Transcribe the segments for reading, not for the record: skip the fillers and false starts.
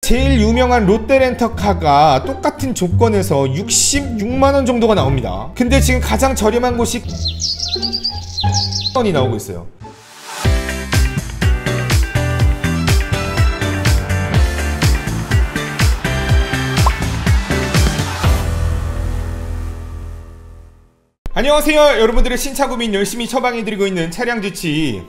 제일 유명한 롯데렌터카가 똑같은 조건에서 66만원 정도가 나옵니다. 근데 지금 가장 저렴한 곳이 원이 나오고 있어요. 안녕하세요. 여러분들의 신차 고민 열심히 처방해드리고 있는 차량주치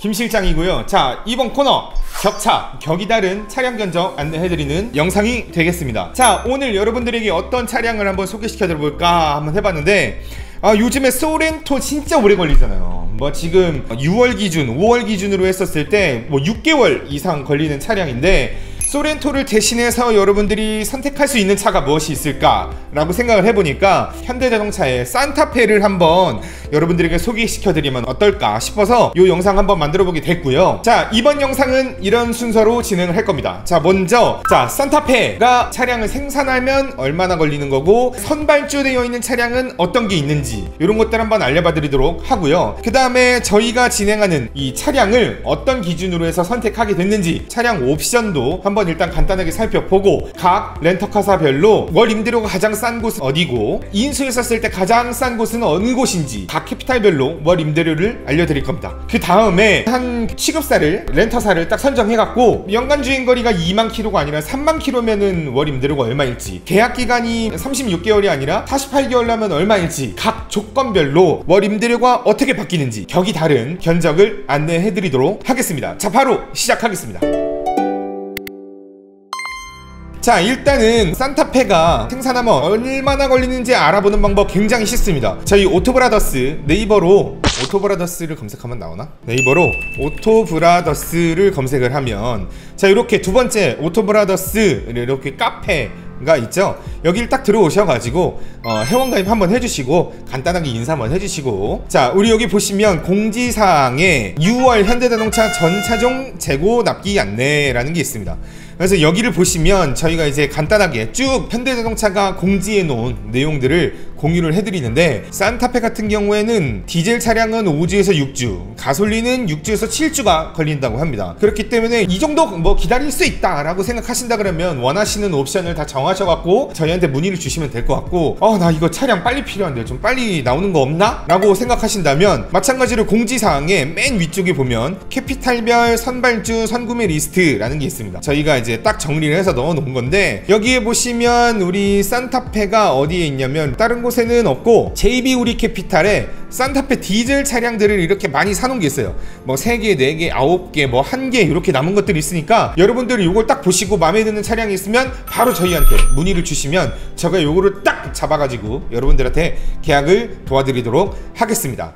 김실장이고요. 자, 이번 코너 격차, 격이 다른 차량 견적 안내해드리는 영상이 되겠습니다. 자, 오늘 여러분들에게 어떤 차량을 한번 소개시켜드려볼까 한번 해봤는데, 요즘에 소렌토 진짜 오래 걸리잖아요. 뭐 지금 6월 기준, 5월 기준으로 했었을 때 뭐 6개월 이상 걸리는 차량인데, 소렌토를 대신해서 여러분들이 선택할 수 있는 차가 무엇이 있을까 라고 생각을 해보니까 현대자동차의 산타페를 한번 여러분들에게 소개시켜드리면 어떨까 싶어서 이 영상 한번 만들어보게 됐고요. 자, 이번 영상은 이런 순서로 진행을 할 겁니다. 자, 먼저 산타페가 차량을 생산하면 얼마나 걸리는 거고, 선발주되어 있는 차량은 어떤 게 있는지 이런 것들 한번 알려봐 드리도록 하고요. 그 다음에 저희가 진행하는 이 차량을 어떤 기준으로 해서 선택하게 됐는지, 차량 옵션도 한번 일단 간단하게 살펴보고, 각 렌터카사별로 월 임대료가 가장 싼 곳은 어디고, 인수했었을 때 가장 싼 곳은 어느 곳인지 각 캐피탈별로 월 임대료를 알려드릴 겁니다. 그 다음에 한 취급사를, 렌터사를 딱 선정해갖고 연간 주행거리가 2만 킬로가 아니라 3만 킬로면은 월 임대료가 얼마일지, 계약기간이 36개월이 아니라 48개월 나면 얼마일지, 각 조건별로 월 임대료가 어떻게 바뀌는지 격이 다른 견적을 안내해드리도록 하겠습니다. 자, 바로 시작하겠습니다. 자, 일단은 산타페가 생산하면 얼마나 걸리는지 알아보는 방법 굉장히 쉽습니다. 저희 오토브라더스, 네이버로 오토브라더스를 검색하면 나오나? 네이버로 오토브라더스를 검색을 하면, 자, 이렇게 두 번째 오토브라더스 이렇게 카페가 있죠. 여기를 딱 들어오셔가지고 회원가입 한번 해주시고 간단하게 인사 한번 해주시고, 자, 우리 여기 보시면 공지사항에 6월 현대자동차 전차종 재고 납기 안내라는 게 있습니다. 그래서 여기를 보시면 저희가 이제 간단하게 쭉 현대자동차가 공지해 놓은 내용들을 공유를 해드리는데, 산타페 같은 경우에는 디젤 차량은 5주에서 6주, 가솔린은 6주에서 7주가 걸린다고 합니다. 그렇기 때문에 이 정도 뭐 기다릴 수 있다 라고 생각하신다 그러면 원하시는 옵션을 다 정하셔갖고 저희한테 문의를 주시면 될 것 같고, 나 이거 차량 빨리 필요한데 좀 빨리 나오는 거 없나? 라고 생각하신다면 마찬가지로 공지사항에 맨 위쪽에 보면 캐피탈별 선발주 선구매 리스트라는 게 있습니다. 저희가 이제 딱 정리를 해서 넣어 놓은 건데, 여기에 보시면 우리 산타페가 어디에 있냐면 다른 곳에는 없고 JB 우리 캐피탈에 산타페 디젤 차량들을 이렇게 많이 사놓은 게 있어요. 뭐 3개, 4개, 9개, 뭐 1개 이렇게 남은 것들이 있으니까 여러분들이 이걸 딱 보시고 마음에 드는 차량이 있으면 바로 저희한테 문의를 주시면 제가 요거를 딱 잡아가지고 여러분들한테 계약을 도와드리도록 하겠습니다.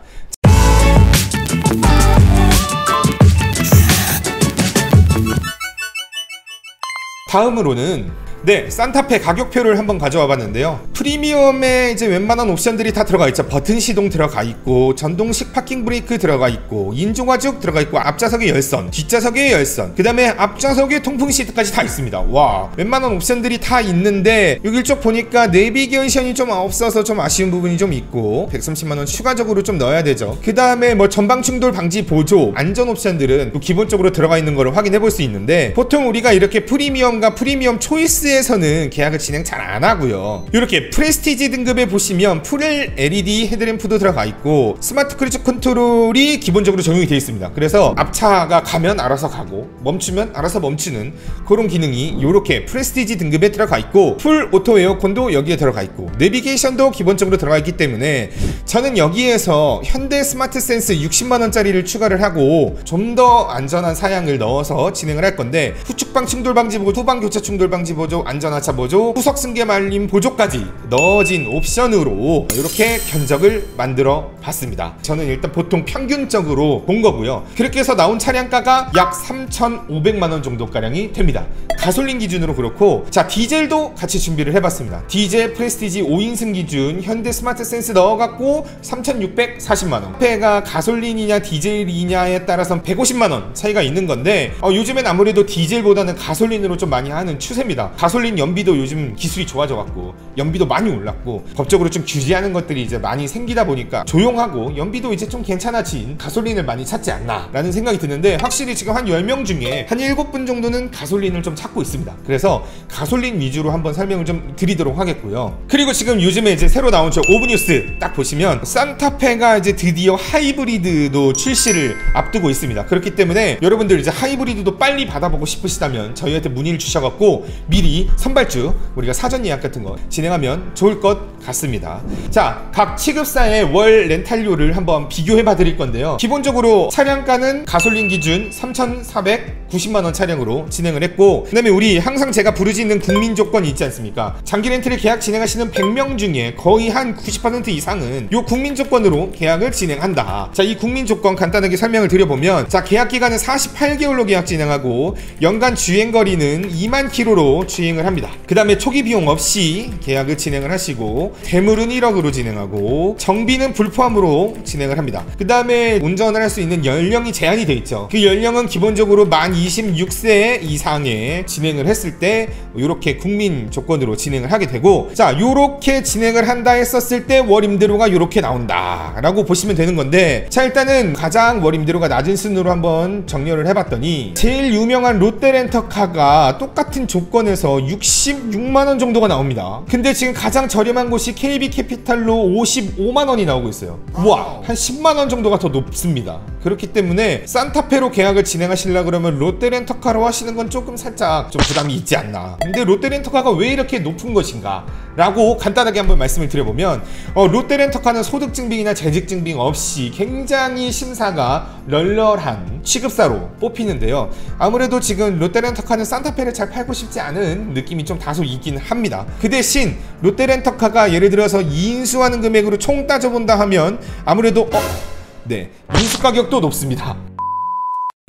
다음으로는 산타페 가격표를 한번 가져와 봤는데요. 프리미엄에 이제 웬만한 옵션들이 다 들어가 있죠. 버튼 시동 들어가 있고, 전동식 파킹 브레이크 들어가 있고, 인조가죽 들어가 있고, 앞좌석에 열선, 뒷좌석에 열선, 그 다음에 앞좌석에 통풍 시트까지 다 있습니다. 와, 웬만한 옵션들이 다 있는데 여기 쪽 보니까 내비게이션이 좀 없어서 좀 아쉬운 부분이 좀 있고, 130만원 추가적으로 좀 넣어야 되죠. 그 다음에 뭐 전방 충돌 방지 보조, 안전 옵션들은 또 기본적으로 들어가 있는 거를 확인해 볼 수 있는데, 보통 우리가 이렇게 프리미엄과 프리미엄 초이스에 에서는 계약을 진행 잘 안 하고요. 이렇게 프레스티지 등급에 보시면 풀 LED 헤드램프도 들어가 있고, 스마트 크루즈 컨트롤이 기본적으로 적용이 되어 있습니다. 그래서 앞차가 가면 알아서 가고 멈추면 알아서 멈추는 그런 기능이 이렇게 프레스티지 등급에 들어가 있고, 풀 오토 에어컨도 여기에 들어가 있고, 내비게이션도 기본적으로 들어가 있기 때문에 저는 여기에서 현대 스마트 센스 60만원짜리를 추가를 하고 좀 더 안전한 사양을 넣어서 진행을 할 건데, 후측방 충돌 방지 보조, 후방 교차 충돌 방지 보조, 안전하차 보조, 후석 승계 말림 보조까지 넣어진 옵션으로 이렇게 견적을 만들어 봤습니다. 저는 일단 보통 평균적으로 본 거고요. 그렇게 해서 나온 차량가가 약 3,500만원 정도가량이 됩니다. 가솔린 기준으로 그렇고, 자, 디젤도 같이 준비를 해봤습니다. 디젤 프레스티지 5인승 기준 현대 스마트 센스 넣어갖고 3,640만원. 패가 가솔린이냐 디젤이냐에 따라서 150만원 차이가 있는 건데, 요즘엔 아무래도 디젤보다는 가솔린으로 좀 많이 하는 추세입니다. 가솔린 연비도 요즘 기술이 좋아져갖고 연비도 많이 올랐고 법적으로 좀 규제하는 것들이 이제 많이 생기다 보니까 조용하고 연비도 이제 좀 괜찮아진 가솔린을 많이 찾지 않나 라는 생각이 드는데, 확실히 지금 한 10명 중에 한 7분 정도는 가솔린을 좀 찾고 있습니다. 그래서 가솔린 위주로 한번 설명을 좀 드리도록 하겠고요. 그리고 지금 요즘에 이제 새로 나온 저 오브뉴스 딱 보시면 산타페가 이제 드디어 하이브리드도 출시를 앞두고 있습니다. 그렇기 때문에 여러분들 이제 하이브리드도 빨리 받아보고 싶으시다면 저희한테 문의를 주셔갖고 미리 선발주 우리가 사전 예약 같은 거 진행하면 좋을 것 같습니다. 자, 각 취급사의 월 렌탈료를 한번 비교해봐 드릴 건데요. 기본적으로 차량가는 가솔린 기준 3,490만원 차량으로 진행을 했고, 그 다음에 우리 항상 제가 부르짖는 국민 조건이 있지 않습니까? 장기 렌트를 계약 진행하시는 100명 중에 거의 한 90% 이상은 요 국민 조건으로 계약을 진행한다. 자, 이 국민 조건 간단하게 설명을 드려보면, 자, 계약 기간은 48개월로 계약 진행하고 연간 주행거리는 2만 킬로로 주행을 합니다. 그 다음에 초기 비용 없이 계약을 진행을 하시고 대물은 1억으로 진행하고 정비는 불포함으로 진행을 합니다. 그 다음에 운전을 할 수 있는 연령이 제한이 돼 있죠. 그 연령은 기본적으로 만 26세 이상에 진행을 했을 때 이렇게 국민 조건으로 진행을 하게 되고, 자, 요렇게 진행을 한다 했었을 때 월 임대료가 요렇게 나온다 라고 보시면 되는 건데, 자, 일단은 가장 월 임대료가 낮은 순으로 한번 정렬을 해봤더니 제일 유명한 롯데렌터카가 똑같은 조건에서 66만원 정도가 나옵니다. 근데 지금 가장 저렴한 곳이 KB캐피탈로 55만원이 나오고 있어요. 우와, 한 10만원 정도가 더 높습니다. 그렇기 때문에 산타페로 계약을 진행하시려고 그러면 롯데렌터카로 하시는 건 조금 살짝 좀 부담이 있지 않나. 근데 롯데렌터카가 왜 이렇게 높은 것인가 라고 간단하게 한번 말씀을 드려보면, 롯데렌터카는 소득증빙이나 재직증빙 없이 굉장히 심사가 널널한 취급사로 뽑히는데요. 아무래도 지금 롯데렌터카는 산타페를 잘 팔고 싶지 않은 느낌이 좀 다소 있긴 합니다. 그 대신 롯데렌터카가 예를 들어서 인수하는 금액으로 총 따져본다 하면 아무래도 네, 인수 가격도 높습니다.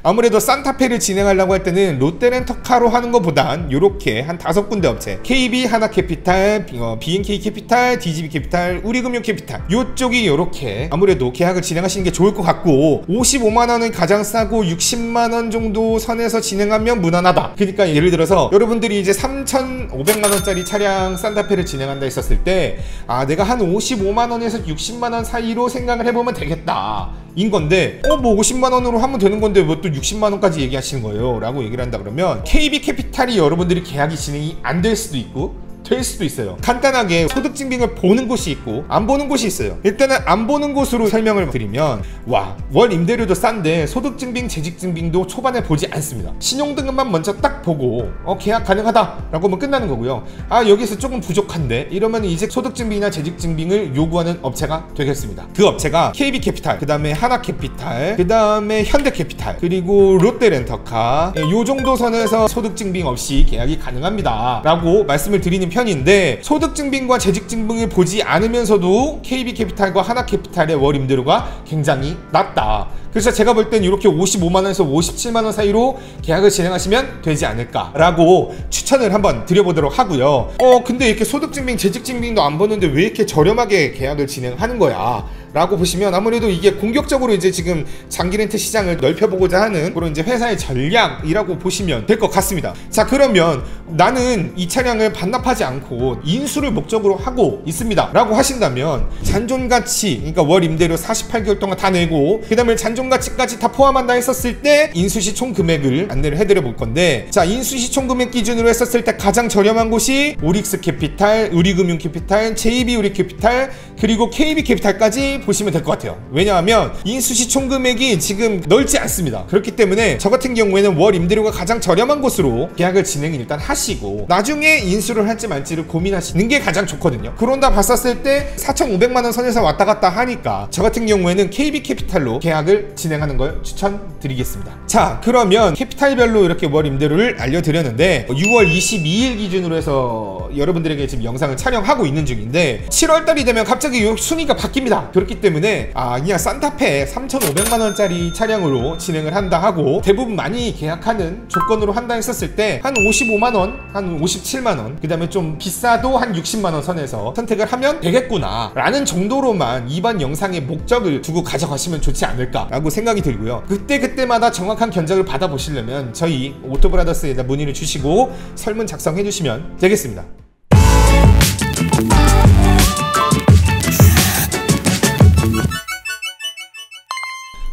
아무래도 산타페를 진행하려고 할 때는 롯데렌터카로 하는 것보단 요렇게 한 5군데 업체, KB 하나캐피탈, BNK 캐피탈, DGB 캐피탈, 우리금융 캐피탈, 요쪽이 요렇게 아무래도 계약을 진행하시는 게 좋을 것 같고, 55만원은 가장 싸고 60만원 정도 선에서 진행하면 무난하다. 그러니까 예를 들어서 여러분들이 이제 3,500만원짜리 차량 산타페를 진행한다 했었을 때, 아, 내가 한 55만원에서 60만원 사이로 생각을 해보면 되겠다 인 건데, 뭐 50만원으로 하면 되는 건데 뭐 또 60만원까지 얘기하시는 거예요 라고 얘기를 한다 그러면 KB캐피탈이 여러분들이 계약이 진행이 안 될 수도 있고 될 수도 있어요. 간단하게 소득증빙을 보는 곳이 있고 안 보는 곳이 있어요. 일단은 안 보는 곳으로 설명을 드리면, 와, 월 임대료도 싼데 소득증빙, 재직증빙도 초반에 보지 않습니다. 신용등급만 먼저 딱 보고 계약 가능하다 라고 하면 끝나는 거고요. 아, 여기서 조금 부족한데 이러면 이제 소득증빙이나 재직증빙을 요구하는 업체가 되겠습니다. 그 업체가 KB캐피탈, 그 다음에 하나캐피탈, 그 다음에 현대캐피탈, 그리고 롯데렌터카, 요 정도 선에서 소득증빙 없이 계약이 가능합니다 라고 말씀을 드리는 편인데, 소득증빙과 재직증빙을 보지 않으면서도 KB캐피탈과 하나캐피탈의 월 임대료가 굉장히 낮다. 그래서 제가 볼 땐 이렇게 55만원에서 57만원 사이로 계약을 진행하시면 되지 않을까 라고 추천을 한번 드려보도록 하고요. 근데 이렇게 소득증빙, 재직증빙도 안 보는데 왜 이렇게 저렴하게 계약을 진행하는 거야 라고 보시면, 아무래도 이게 공격적으로 이제 지금 장기 렌트 시장을 넓혀보고자 하는 그런 이제 회사의 전략이라고 보시면 될 것 같습니다. 자, 그러면 나는 이 차량을 반납하지 않고 인수를 목적으로 하고 있습니다 라고 하신다면, 잔존가치, 그러니까 월 임대료 48개월 동안 다 내고 그 다음에 잔존가치까지 다 포함한다 했었을 때 인수시 총 금액을 안내를 해드려 볼 건데, 자, 인수시 총 금액 기준으로 했었을 때 가장 저렴한 곳이 오릭스 캐피탈, 우리금융 캐피탈, JB 우리 캐피탈, 그리고 KB 캐피탈까지 보시면 될 것 같아요. 왜냐하면 인수시 총 금액이 지금 넓지 않습니다. 그렇기 때문에 저 같은 경우에는 월 임대료가 가장 저렴한 곳으로 계약을 진행을 일단 하시고 나중에 인수를 할지 말지를 고민하시는 게 가장 좋거든요. 그런다 봤었을 때 4,500만원 선에서 왔다 갔다 하니까 저 같은 경우에는 KB캐피탈로 계약을 진행하는 걸 추천드리겠습니다. 자, 그러면 캐피탈별로 이렇게 월 임대료를 알려드렸는데, 6월 22일 기준으로 해서 여러분들에게 지금 영상을 촬영하고 있는 중인데, 7월달이 되면 갑자기 이 순위가 바뀝니다. 그렇기 때문에 그냥 산타페 3,500만원짜리 차량으로 진행을 한다 하고, 대부분 많이 계약하는 조건으로 한다 했었을 때 한 55만원, 한 57만원, 그 다음에 좀 비싸도 한 60만원 선에서 선택을 하면 되겠구나 라는 정도로만 이번 영상의 목적을 두고 가져가시면 좋지 않을까 라고 생각이 들고요. 그때마다 정확한 견적을 받아보시려면 저희 오토브라더스에다 문의를 주시고 설문 작성해 주시면 되겠습니다.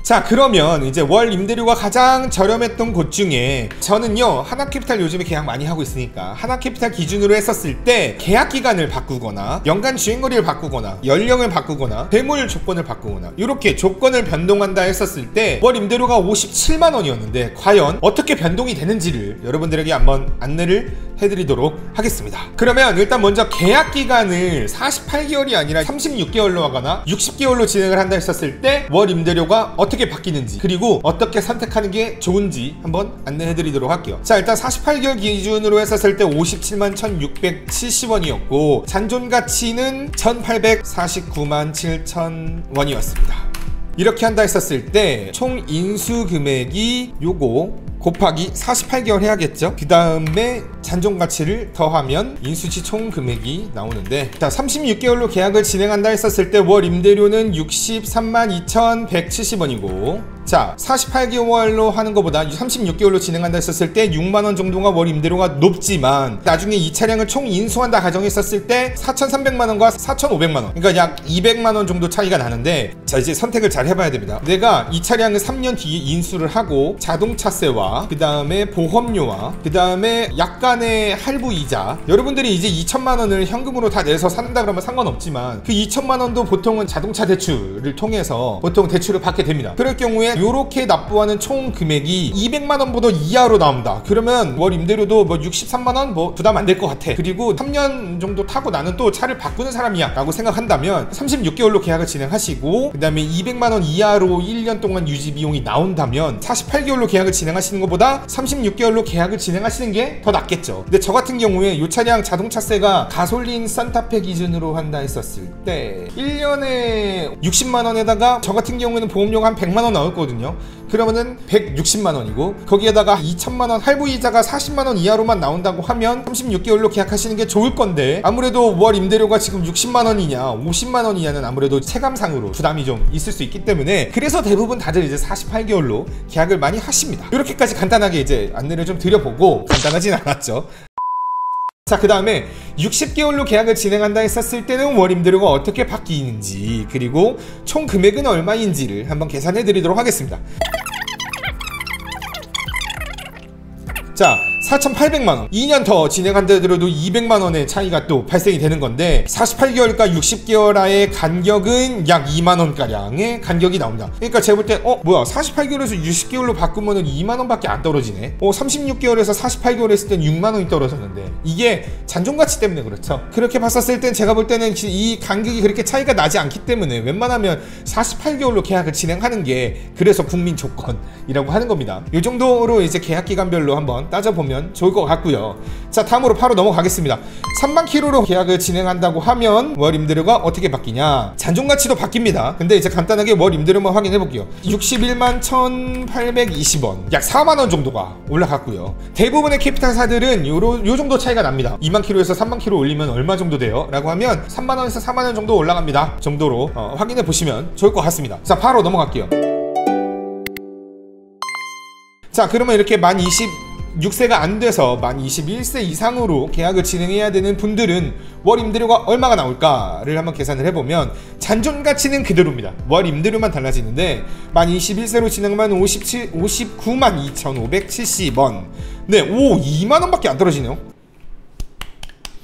자, 그러면 이제 월 임대료가 가장 저렴했던 곳 중에 저는요, 하나캐피탈 요즘에 계약 많이 하고 있으니까 하나캐피탈 기준으로 했었을 때 계약 기간을 바꾸거나 연간 주행거리를 바꾸거나 연령을 바꾸거나 대물 조건을 바꾸거나 이렇게 조건을 변동한다 했었을 때 월 임대료가 57만원이었는데 과연 어떻게 변동이 되는지를 여러분들에게 한번 안내를 해드리도록 하겠습니다. 그러면 일단 먼저 계약 기간을 48개월이 아니라 36개월로 하거나 60개월로 진행을 한다 했었을 때 월 임대료가 어떻게 바뀌는지, 그리고 어떻게 선택하는 게 좋은지 한번 안내해드리도록 할게요. 자, 일단 48개월 기준으로 했었을 때 57만 1670원이었고 잔존가치는 1849만 7000원이었습니다. 이렇게 한다 했었을 때 총 인수 금액이 요거 곱하기 48개월 해야겠죠? 그 다음에 잔존가치를 더하면 인수시 총 금액이 나오는데, 자, 36개월로 계약을 진행한다 했었을 때 월 임대료는 63만 2170원이고, 자, 48개월로 하는 것보다 36개월로 진행한다 했었을 때 6만원 정도가 월 임대료가 높지만 나중에 이 차량을 총 인수한다 가정했었을 때 4,300만원과 4,500만원, 그러니까 약 200만원 정도 차이가 나는데, 자, 이제 선택을 잘 해봐야 됩니다. 내가 이 차량을 3년 뒤에 인수를 하고 자동차세와 그 다음에 보험료와 그 다음에 약간의 할부이자, 여러분들이 이제 2천만원을 현금으로 다 내서 산다 그러면 상관없지만 그 2천만원도 보통은 자동차 대출을 통해서 보통 대출을 받게 됩니다. 그럴 경우에 요렇게 납부하는 총 금액이 200만원보다 이하로 나온다. 그러면 월 임대료도 뭐 63만원 뭐 부담 안 될 것 같아. 그리고 3년 정도 타고 나는 또 차를 바꾸는 사람이야 라고 생각한다면 36개월로 계약을 진행하시고 그 다음에 200만원 이하로 1년 동안 유지 비용이 나온다면 48개월로 계약을 진행하시는 것보다 36개월로 계약을 진행하시는 게 더 낫겠죠. 근데 저 같은 경우에 이 차량 자동차세가 가솔린 산타페 기준으로 한다 했었을 때 1년에 60만원에다가 저 같은 경우에는 보험료가 한 100만원 나왔거든요. 그러면은 160만원이고 거기에다가 2천만원 할부이자가 40만원 이하로만 나온다고 하면 36개월로 계약하시는 게 좋을 건데, 아무래도 월 임대료가 지금 60만원이냐 50만원이냐는 아무래도 체감상으로 부담이 좀 있을 수 있기 때문에, 그래서 대부분 다들 이제 48개월로 계약을 많이 하십니다. 이렇게까지 간단하게 이제 안내를 좀 드려보고, 간단하진 않았죠. 자, 그 다음에 60개월로 계약을 진행한다 했었을 때는 월 임대료가 어떻게 바뀌는지, 그리고 총 금액은 얼마인지를 한번 계산해 드리도록 하겠습니다. 자, 4,800만원 2년 더 진행한다 하더라도 200만원의 차이가 또 발생이 되는 건데, 48개월과 60개월의 간격은 약 2만원가량의 간격이 나옵니다. 그러니까 제가 볼 때 뭐야 48개월에서 60개월로 바꾸면 2만원밖에 안 떨어지네. 36개월에서 48개월 했을 땐 6만원이 떨어졌는데, 이게 잔존가치 때문에 그렇죠. 그렇게 봤었을 땐 제가 볼 때는 이 간격이 그렇게 차이가 나지 않기 때문에 웬만하면 48개월로 계약을 진행하는 게 그래서 국민 조건이라고 하는 겁니다. 이 정도로 이제 계약 기간별로 한번 따져보면 좋을 것 같고요. 자, 다음으로 바로 넘어가겠습니다. 3만 킬로로 계약을 진행한다고 하면 월 임대료가 어떻게 바뀌냐, 잔존가치도 바뀝니다. 근데 이제 간단하게 월 임대료만 확인해 볼게요. 61만 1820원, 약 4만원 정도가 올라갔고요. 대부분의 캐피탈사들은 요 정도 차이가 납니다. 2만 킬로에서 3만 킬로 올리면 얼마 정도 돼요? 라고 하면 3만원에서 4만원 정도 올라갑니다 정도로 확인해 보시면 좋을 것 같습니다. 자, 바로 넘어갈게요. 자, 그러면 이렇게 만 26세가 안 돼서 만 21세 이상으로 계약을 진행해야 되는 분들은 월 임대료가 얼마가 나올까를 한번 계산을 해보면 잔존가치는 그대로입니다. 월 임대료만 달라지는데 만 21세로 진행하면 59만 2570원. 네, 2만원밖에 안 떨어지네요.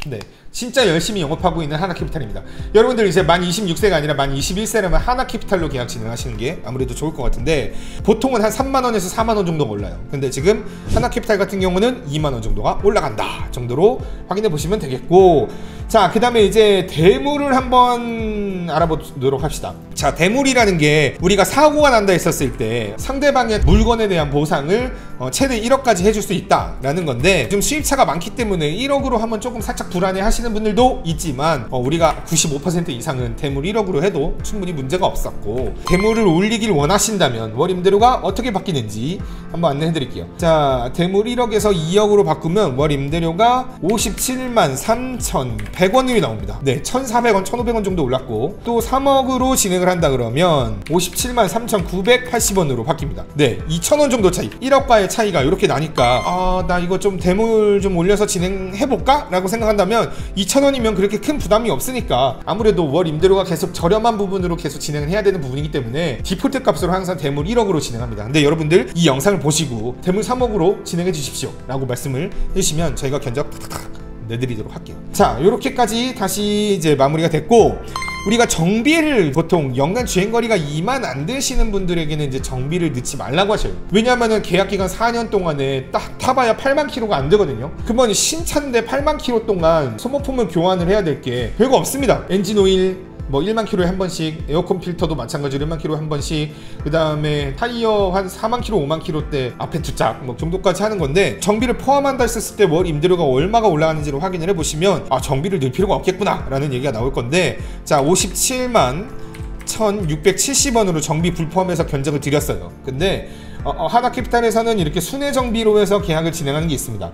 네, 진짜 열심히 영업하고 있는 하나캐피탈입니다. 여러분들 이제 만 26세가 아니라 만 21세라면 하나캐피탈로 계약 진행하시는 게 아무래도 좋을 것 같은데, 보통은 한 3만원에서 4만원 정도 올라요. 근데 지금 하나캐피탈 같은 경우는 2만원 정도가 올라간다 정도로 확인해 보시면 되겠고, 자, 그 다음에 이제 대물을 한번 알아보도록 합시다. 자, 대물이라는 게 우리가 사고가 난다 했었을 때 상대방의 물건에 대한 보상을 최대 1억까지 해줄 수 있다라는 건데, 좀 수입차가 많기 때문에 1억으로 하면 조금 살짝 불안해 하시는 분들도 있지만 우리가 95% 이상은 대물 1억으로 해도 충분히 문제가 없었고, 대물을 올리길 원하신다면 월 임대료가 어떻게 바뀌는지 한번 안내해 드릴게요. 자, 대물 1억에서 2억으로 바꾸면 월 임대료가 57만 3,100 100원이 나옵니다. 네, 1,400원, 1,500원 정도 올랐고 또 3억으로 진행을 한다 그러면 57만 3,980원으로 바뀝니다. 네, 2,000원 정도 차이, 1억과의 차이가 이렇게 나니까 나 이거 좀 대물 좀 올려서 진행해볼까? 라고 생각한다면 2,000원이면 그렇게 큰 부담이 없으니까 아무래도 월 임대료가 계속 저렴한 부분으로 계속 진행을 해야 되는 부분이기 때문에 디폴트 값으로 항상 대물 1억으로 진행합니다. 근데 여러분들 이 영상을 보시고 대물 3억으로 진행해 주십시오 라고 말씀을 해주시면 저희가 견적 내드리도록 할게요. 자, 요렇게까지 다시 이제 마무리가 됐고, 우리가 정비를 보통 연간 주행거리가 2만 안 되시는 분들에게는 이제 정비를 넣지 말라고 하셔요. 왜냐하면은 계약기간 4년 동안에 딱 타봐야 8만 킬로가 안 되거든요. 그러면 신차인데 8만 킬로 동안 소모품을 교환을 해야 될 게 별거 없습니다. 엔진 오일 뭐 1만 킬로에 한 번씩, 에어컨 필터도 마찬가지로 1만 킬로에 한 번씩, 그 다음에 타이어 한 4만 킬로, 5만 킬로대 앞에 두 짝 뭐 정도까지 하는 건데, 정비를 포함한다 했을 때 월 임대료가 얼마가 올라가는지를 확인을 해보시면 정비를 넣을 필요가 없겠구나 라는 얘기가 나올 건데, 자, 57만 1,670원으로 정비 불포함해서 견적을 드렸어요. 근데 하나캐피탈에서는 이렇게 순회 정비로 해서 계약을 진행하는 게 있습니다.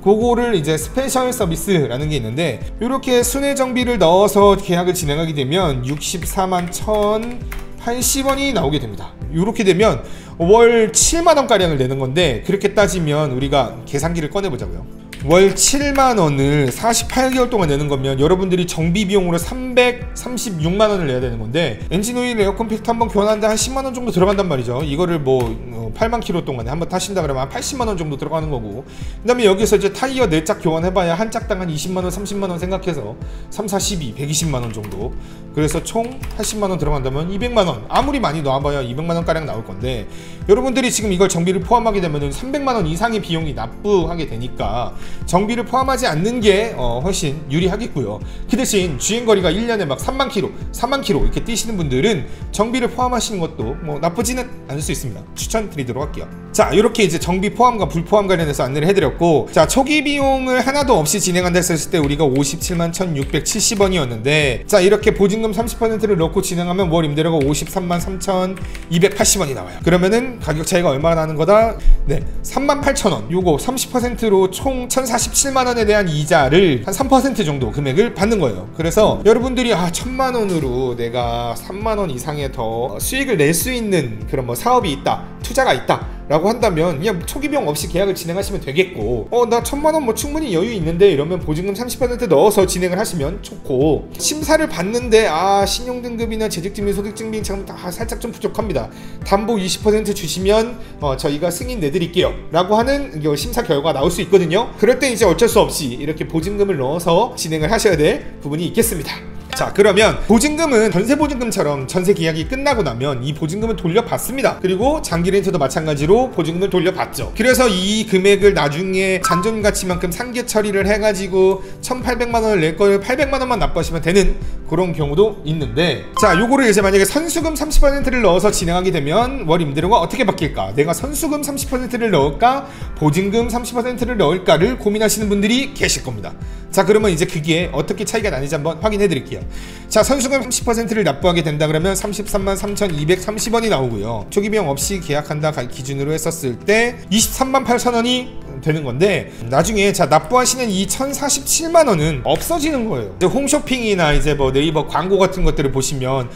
그거를 이제 스페셜 서비스라는 게 있는데, 이렇게 순회 정비를 넣어서 계약을 진행하게 되면 64만 1,080원이 나오게 됩니다. 이렇게 되면 월 7만원가량을 내는 건데, 그렇게 따지면 우리가 계산기를 꺼내보자고요. 월 7만원을 48개월 동안 내는 거면 여러분들이 정비 비용으로 336만원을 내야 되는 건데, 엔진오일, 에어컨 필터 한번 교환하는데 한 10만원 정도 들어간단 말이죠. 이거를 뭐 8만 킬로 동안에 한번 타신다 그러면 한 80만원 정도 들어가는 거고, 그 다음에 여기서 이제 타이어 4짝 교환해봐야 한 짝당 한 20만원, 30만원 생각해서 3, 4, 12, 120만원 정도, 그래서 총 80만원 들어간다면 200만원, 아무리 많이 넣어봐야 200만원가량 나올 건데, 여러분들이 지금 이걸 정비를 포함하게 되면 300만원 이상의 비용이 납부하게 되니까 정비를 포함하지 않는 게 훨씬 유리하겠고요. 그 대신 주행거리가 1년에 막 3만 킬로, 4만 킬로 이렇게 뛰시는 분들은 정비를 포함하시는 것도 뭐 나쁘지는 않을 수 있습니다. 추천드리도록 할게요. 자, 이렇게 이제 정비 포함과 불포함 관련해서 안내를 해드렸고, 자, 초기 비용을 하나도 없이 진행한다 했을 때 우리가 57만 1,670원이었는데, 자, 이렇게 보증금 30%를 넣고 진행하면 월 임대료가 53만 3,280원이 나와요. 그러면은 가격 차이가 얼마나 나는 거다? 네, 38,000원. 요거 30%로 총 1,047만원에 대한 이자를 한 3% 정도 금액을 받는 거예요. 그래서 여러분들이 1,000만원으로 내가 3만원 이상의 더 수익을 낼 수 있는 그런 뭐 사업이 있다, 투자가 있다 라고 한다면 그냥 초기 비용 없이 계약을 진행하시면 되겠고, 나 1,000만원 뭐 충분히 여유 있는데 이러면 보증금 30% 넣어서 진행을 하시면 좋고, 심사를 받는데 신용등급이나 재직증빙, 소득증빙 참 살짝 좀 부족합니다, 담보 20% 주시면 저희가 승인 내드릴게요 라고 하는 심사 결과가 나올 수 있거든요. 그럴 때 이제 어쩔 수 없이 이렇게 보증금을 넣어서 진행을 하셔야 될 부분이 있겠습니다. 자, 그러면 보증금은 전세보증금처럼 전세 계약이 끝나고 나면 이 보증금을 돌려받습니다. 그리고 장기 렌트도 마찬가지로 보증금을 돌려받죠. 그래서 이 금액을 나중에 잔존 가치만큼 상계 처리를 해가지고 1,800만원을 낼 걸 800만원만 납부하시면 되는 그런 경우도 있는데, 자, 요거를 이제 만약에 선수금 30%를 넣어서 진행하게 되면 월 임대료가 어떻게 바뀔까? 내가 선수금 30%를 넣을까? 보증금 30%를 넣을까를 고민하시는 분들이 계실 겁니다. 자, 그러면 이제 그게 어떻게 차이가 나는지 한번 확인해 드릴게요. 자, 선수금 30%를 납부하게 된다 그러면 33만 3,230원이 나오고요. 초기 비용 없이 계약한다 기준으로 했었을 때 23만 8천원이 되는 건데, 나중에 자, 납부하시는 이 1,047만원은 없어지는 거예요. 이제 홈쇼핑이나 이제 뭐 네이버 광고 같은 것들을 보시면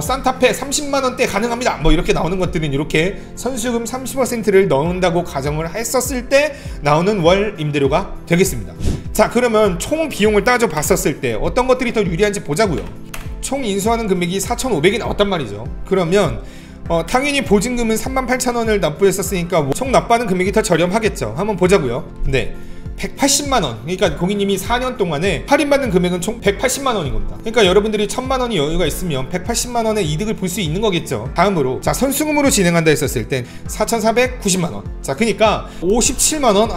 산타페 30만원대 가능합니다 뭐 이렇게 나오는 것들은 이렇게 선수금 30%를 넣는다고 가정을 했었을 때 나오는 월 임대료가 되겠습니다. 자, 그러면 총 비용을 따져 봤었을 때 어떤 것들이 더 유리한지 보자고요. 총 인수하는 금액이 4,500이 나왔단 말이죠. 그러면 당연히 보증금은 38,000원을 납부했었으니까 총 납부하는 금액이 더 저렴하겠죠. 한번 보자고요. 네, 180만원. 그러니까 고객님이 4년 동안에 할인받는 금액은 총 180만원인 겁니다. 그러니까 여러분들이 1,000만원이 여유가 있으면 180만원의 이득을 볼 수 있는 거겠죠. 다음으로, 자, 선수금으로 진행한다 했었을 땐 4,490만원. 자, 그러니까 57만원,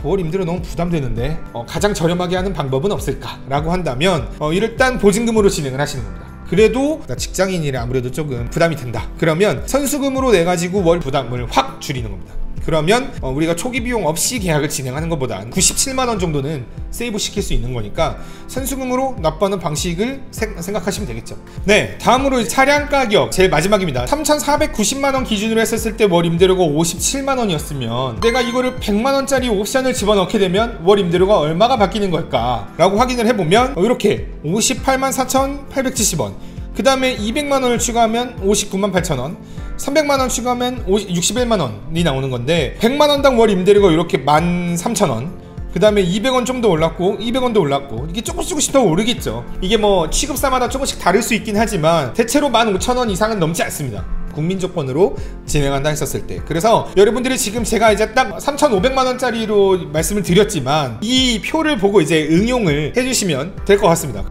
월 임대료 너무 부담되는데 가장 저렴하게 하는 방법은 없을까? 라고 한다면 일단 보증금으로 진행을 하시는 겁니다. 그래도 나 직장인이라 아무래도 조금 부담이 된다. 그러면 선수금으로 내가지고 월 부담을 확 줄이는 겁니다. 그러면 우리가 초기 비용 없이 계약을 진행하는 것보단 97만원 정도는 세이브 시킬 수 있는 거니까 선수금으로 납부하는 방식을 생각하시면 되겠죠. 네, 다음으로 차량 가격 제일 마지막입니다. 3,490만원 기준으로 했었을 때 월 임대료가 57만원이었으면 내가 이거를 100만원짜리 옵션을 집어넣게 되면 월 임대료가 얼마가 바뀌는 걸까 라고 확인을 해보면 이렇게 584,870원, 그 다음에 200만원을 추가하면 598,000원, 300만원 추가하면 61만원이 나오는 건데 100만원당 월 임대료가 이렇게 13,000원, 그 다음에 200원 좀 더 올랐고 200원도 올랐고 이게 조금씩 더 오르겠죠. 이게 뭐 취급사마다 조금씩 다를 수 있긴 하지만 대체로 15,000원 이상은 넘지 않습니다, 국민조건으로 진행한다 했었을 때. 그래서 여러분들이 지금 제가 이제 딱 3,500만원짜리로 말씀을 드렸지만 이 표를 보고 이제 응용을 해주시면 될 것 같습니다.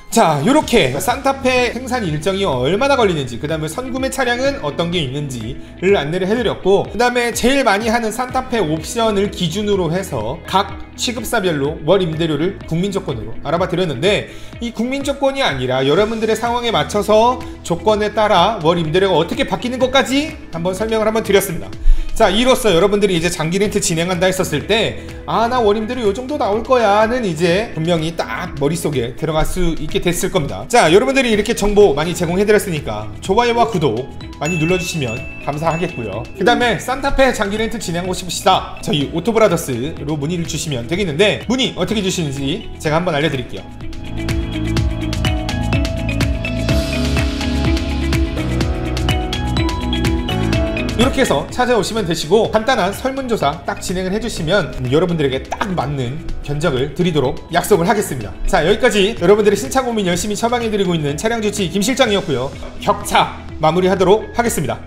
자, 요렇게 산타페 생산 일정이 얼마나 걸리는지, 그 다음에 선구매 차량은 어떤 게 있는지를 안내를 해드렸고, 그 다음에 제일 많이 하는 산타페 옵션을 기준으로 해서 각 취급사별로 월 임대료를 국민조건으로 알아봐 드렸는데, 이 국민조건이 아니라 여러분들의 상황에 맞춰서 조건에 따라 월 임대료가 어떻게 바뀌는 것까지 한번 설명을 한번 드렸습니다. 자, 이로써 여러분들이 이제 장기 렌트 진행한다 했었을 때 나 월 임대료 요 정도 나올 거야는 이제 분명히 딱 머릿속에 들어갈 수 있게 됐을 겁니다. 자, 여러분들이 이렇게 정보 많이 제공해드렸으니까 좋아요와 구독 많이 눌러주시면 감사하겠고요. 그 다음에 산타페 장기 렌트 진행하고 싶으시다, 저희 오토브라더스로 문의를 주시면 되겠는데, 문의 어떻게 주시는지 제가 한번 알려드릴게요. 이렇게 해서 찾아오시면 되시고, 간단한 설문조사 딱 진행을 해주시면 여러분들에게 딱 맞는 견적을 드리도록 약속을 하겠습니다. 자, 여기까지 여러분들의 신차 고민 열심히 처방해드리고 있는 차량주치 김실장이었고요. 격차 마무리하도록 하겠습니다.